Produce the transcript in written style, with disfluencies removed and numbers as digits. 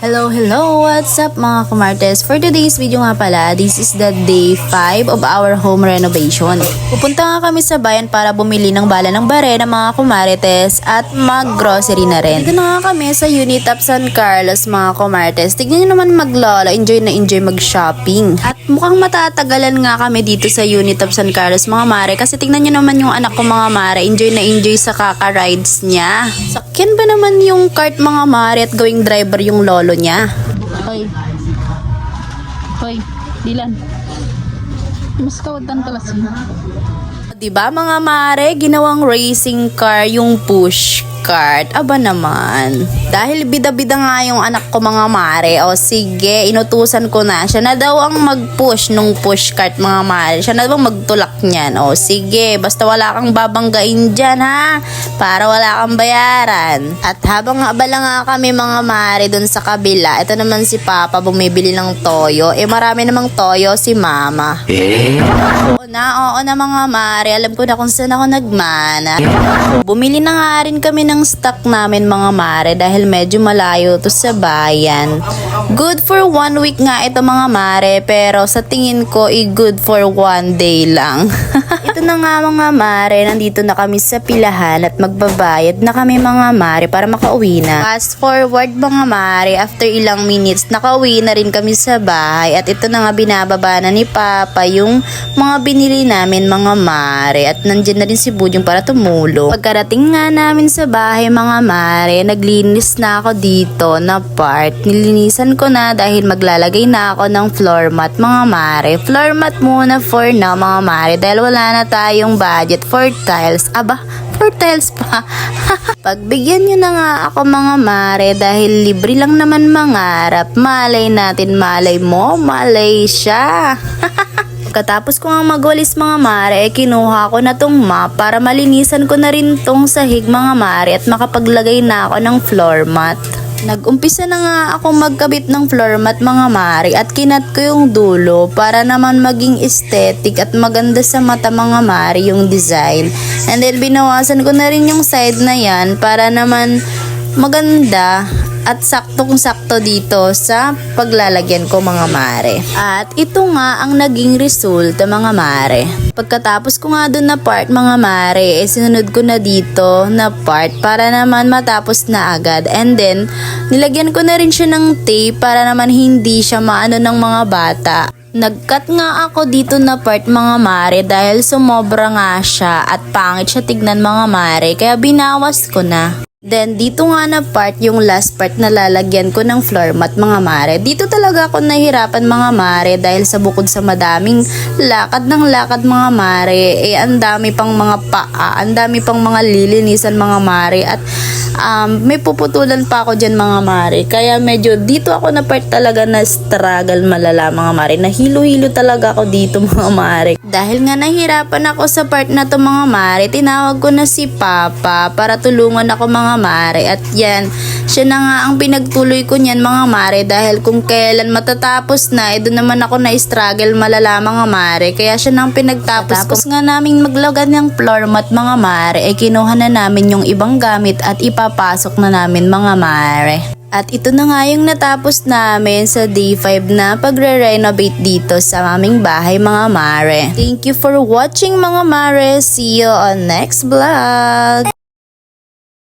Hello, what's up mga kumartes? For today's video nga pala, this is the day 5 of our home renovation. Pupunta nga kami sa bayan para bumili ng bala ng bare ng mga kumartes at mag-grocery na rin. Dito na nga kami sa Unitap San Carlos mga kumartes. Tignan nyo naman maglolo, enjoy na enjoy mag-shopping. At mukhang matatagalan nga kami dito sa Unitap San Carlos mga mare kasi tignan nyo naman yung anak ko mga mare, enjoy na enjoy sa kaka-rides niya. Sakyan ba naman yung cart mga mare at going driver yung lolo niya? Hoy, Dilan. Mas kawadan ka lasing. Diba mga mare, ginawang racing car yung push cart. Aba naman. Dahil bida-bida nga yung anak ko mga mare. O sige, inutusan ko na. Siya na daw ang mag-push nung push cart mga mare. Siya na daw magtulak niyan. O sige, basta wala kang babanggain dyan ha. Para wala kang bayaran. At habang abala nga kami mga mare dun sa kabila, ito naman si Papa bumibili ng toyo. Marami namang toyo si Mama. Oo na mga mare. Alam ko na kung saan ako nagmana. Bumili na nga rin kami ng stock namin mga mare dahil medyo malayo to sa bayan. Good for 1 week nga ito mga mare, pero sa tingin ko good for 1 day lang. Ito na nga mga mare, nandito na kami sa pilahan at magbabayad na kami mga mare para makauwi na. Fast forward mga mare, after ilang minutes nakauwi na rin kami sa bahay at ito na nga binababa na ni Papa yung mga binili namin mga mare at nandyan na rin si Budyong para tumulong. Pagkarating nga namin sa bahay mga mare, naglinis na ako dito na part. Nilinisan ko na dahil maglalagay na ako ng floor mat mga mare. Floor mat muna for now mga mare dahil wala na tayong budget for tiles. Aba, for tiles pa. Pagbigyan nyo na nga ako mga mare dahil libre lang naman mangarap. Malay natin, malay mo, malay siya. Pagkatapos ko nga magwalis mga mare, kinuha ko na tong mop para malinisan ko na rin tong sahig mga mare at makapaglagay na ako ng floor mat. Nag-umpisa na nga ako magkabit ng floor mat mga mare at kinat ko yung dulo para naman maging aesthetic at maganda sa mata mga mare yung design. And then binawasan ko na rin yung side na yan para naman maganda at saktong-sakto dito sa paglalagyan ko mga mare. At ito nga ang naging resulta mga mare. Pagkatapos ko nga dun na part mga mare, sinunod ko na dito na part para naman matapos na agad. And then, nilagyan ko na rin siya ng tape para naman hindi siya maano ng mga bata. Nag-cut nga ako dito na part mga mare dahil sumobra nga siya at pangit siya tignan mga mare kaya binawas ko na. Then, dito nga na part, yung last part na lalagyan ko ng floor mat mga mare. Dito talaga ako nahirapan mga mare dahil sa bukod sa madaming lakad ng lakad mga mare, ang dami pang mga paa, ang dami pang mga lilinisan mga mare at may puputulan pa ako dyan mga mare. Kaya medyo dito ako na part talaga na struggle malala mga mare. Nahilo-hilo talaga ako dito mga mare. Dahil nga nahirapan ako sa part na to mga mare, tinawag ko na si Papa para tulungan ako mga mare. At yan, siya na nga ang pinagtuloy ko niyan mga mare dahil kung kailan matatapos na, doon naman ako na-struggle malala mga mare. Kaya siya na ang pinagtapos ko. Tapos nga namin maglagan ng floor mat mga mare, kinuha na namin yung ibang gamit at ipapasok na namin mga mare. At ito na nga yung natapos namin sa day 5 na pagre-renovate dito sa aming bahay mga mare. Thank you for watching mga mare. See you on next vlog.